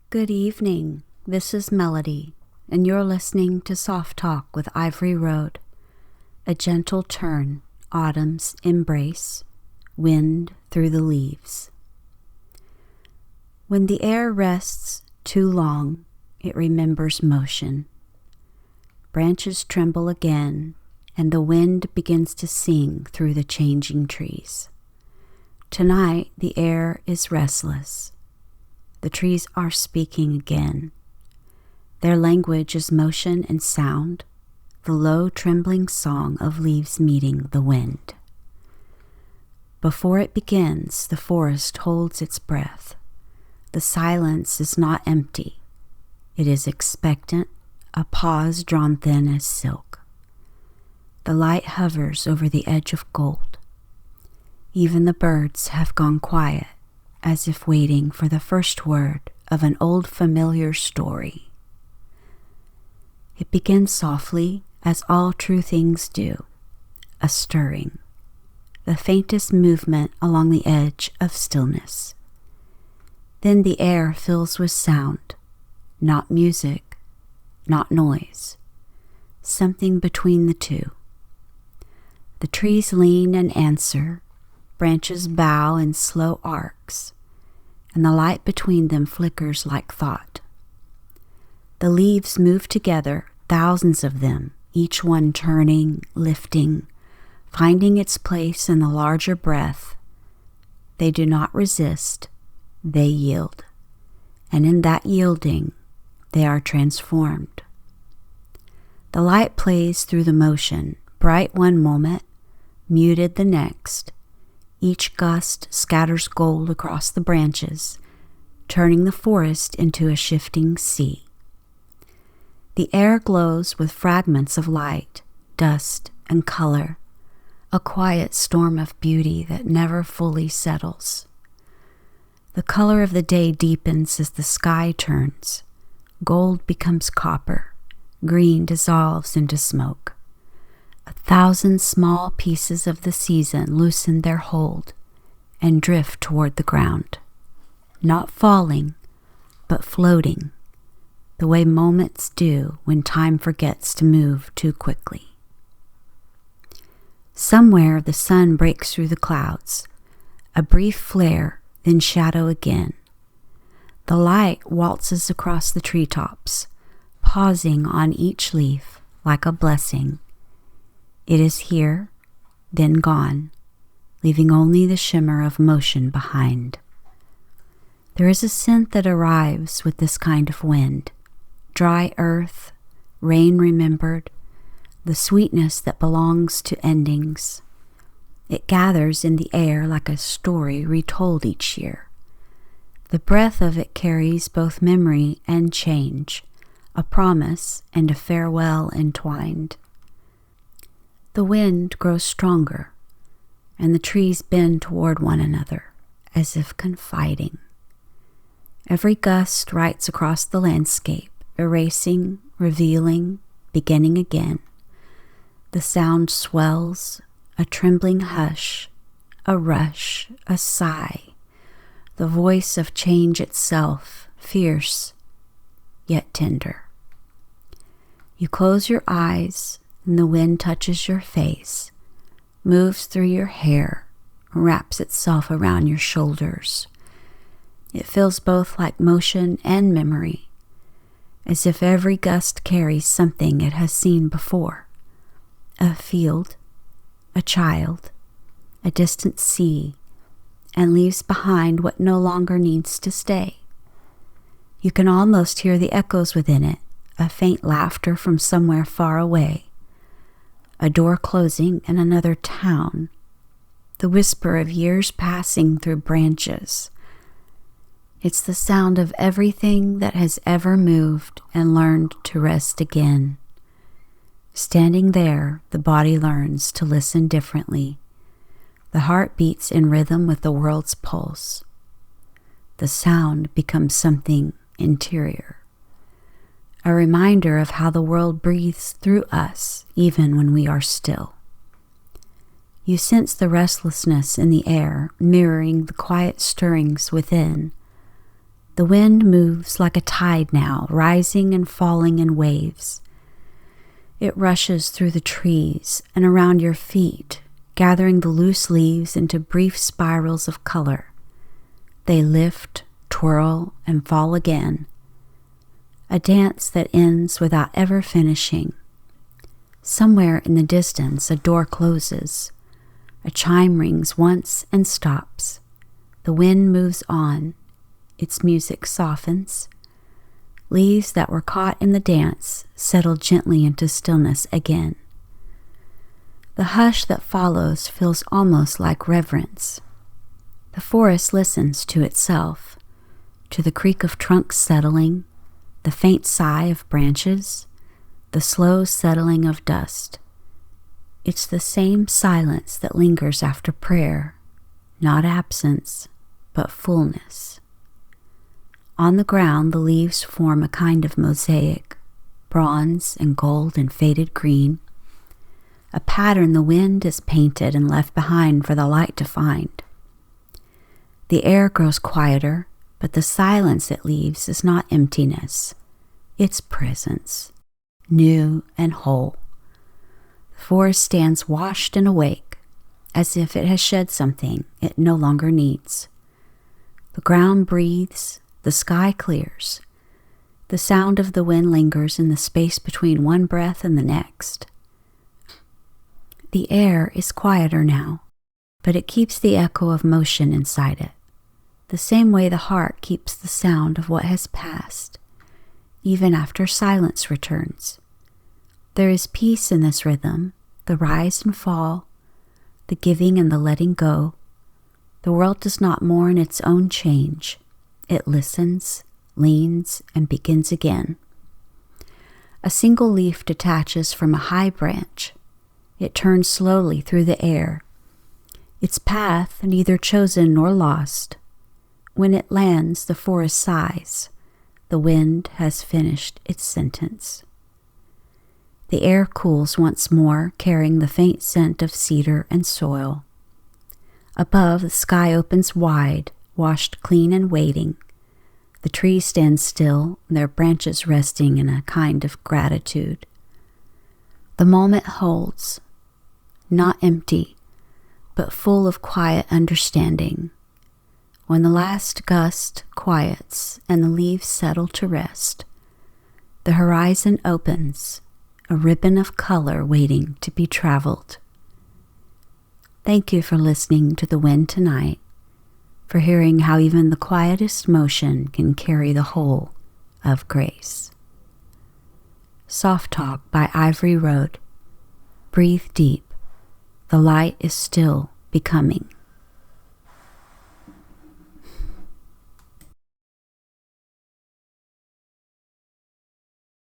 Good evening. This is Melody, and you're listening to Soft Talk with Ivory Road. A gentle turn, autumn's embrace, wind through the leaves. When the air rests too long, it remembers motion. Branches tremble again, and the wind begins to sing through the changing trees. Tonight, the air is restless. The trees are speaking again. Their language is motion and sound, the low trembling song of leaves meeting the wind. Before it begins, the forest holds its breath. The silence is not empty. It is expectant, a pause drawn thin as silk. The light hovers over the edge of gold. Even the birds have gone quiet, as if waiting for the first word of an old familiar story. It begins softly, as all true things do, a stirring, the faintest movement along the edge of stillness. Then the air fills with sound, not music, not noise, something between the two. The trees lean and answer, branches bow in slow arcs, and the light between them flickers like thought. The leaves move together, thousands of them, each one turning, lifting, finding its place in the larger breath. They do not resist, they yield, and in that yielding, they are transformed. The light plays through the motion, bright one moment, muted the next. Each gust scatters gold across the branches, turning the forest into a shifting sea. The air glows with fragments of light, dust, and color, a quiet storm of beauty that never fully settles. The color of the day deepens as the sky turns. Gold becomes copper, green dissolves into smoke. 1,000 small pieces of the season loosen their hold and drift toward the ground, not falling, but floating, the way moments do when time forgets to move too quickly. Somewhere the sun breaks through the clouds, a brief flare, then shadow again. The light waltzes across the treetops, pausing on each leaf like a blessing. It is here, then gone, leaving only the shimmer of motion behind. There is a scent that arrives with this kind of wind, dry earth, rain remembered, the sweetness that belongs to endings. It gathers in the air like a story retold each year. The breath of it carries both memory and change, a promise and a farewell entwined. The wind grows stronger, and the trees bend toward one another, as if confiding. Every gust writes across the landscape, erasing, revealing, beginning again. The sound swells, a trembling hush, a rush, a sigh, the voice of change itself, fierce, yet tender. You close your eyes, and the wind touches your face, moves through your hair, wraps itself around your shoulders. It feels both like motion and memory, as if every gust carries something it has seen before. A field, a child, a distant sea, and leaves behind what no longer needs to stay. You can almost hear the echoes within it, a faint laughter from somewhere far away. A door closing in another town, the whisper of years passing through branches. It's the sound of everything that has ever moved and learned to rest again. Standing there, the body learns to listen differently. The heart beats in rhythm with the world's pulse. The sound becomes something interior, a reminder of how the world breathes through us even when we are still. You sense the restlessness in the air, mirroring the quiet stirrings within. The wind moves like a tide now, rising and falling in waves. It rushes through the trees and around your feet, gathering the loose leaves into brief spirals of color. They lift, twirl, and fall again. A dance that ends without ever finishing. Somewhere in the distance, a door closes. A chime rings once and stops. The wind moves on. Its music softens. Leaves that were caught in the dance settle gently into stillness again. The hush that follows feels almost like reverence. The forest listens to itself, to the creak of trunks settling, the faint sigh of branches, the slow settling of dust. It's the same silence that lingers after prayer, not absence, but fullness. On the ground, the leaves form a kind of mosaic, bronze and gold and faded green, a pattern the wind has painted and left behind for the light to find. The air grows quieter, but the silence it leaves is not emptiness. It's presence, new and whole. The forest stands washed and awake, as if it has shed something it no longer needs. The ground breathes, the sky clears. The sound of the wind lingers in the space between one breath and the next. The air is quieter now, but it keeps the echo of motion inside it, the same way the heart keeps the sound of what has passed, even after silence returns. There is peace in this rhythm, the rise and fall, the giving and the letting go. The world does not mourn its own change. It listens, leans, and begins again. A single leaf detaches from a high branch. It turns slowly through the air, its path neither chosen nor lost. When it lands, the forest sighs. The wind has finished its sentence. The air cools once more, carrying the faint scent of cedar and soil. Above, the sky opens wide, washed clean and waiting. The trees stand still, their branches resting in a kind of gratitude. The moment holds, not empty, but full of quiet understanding. When the last gust quiets and the leaves settle to rest, the horizon opens, a ribbon of color waiting to be traveled. Thank you for listening to the wind tonight, for hearing how even the quietest motion can carry the whole of grace. Soft Talk by Ivory. Breathe deep. The light is still becoming.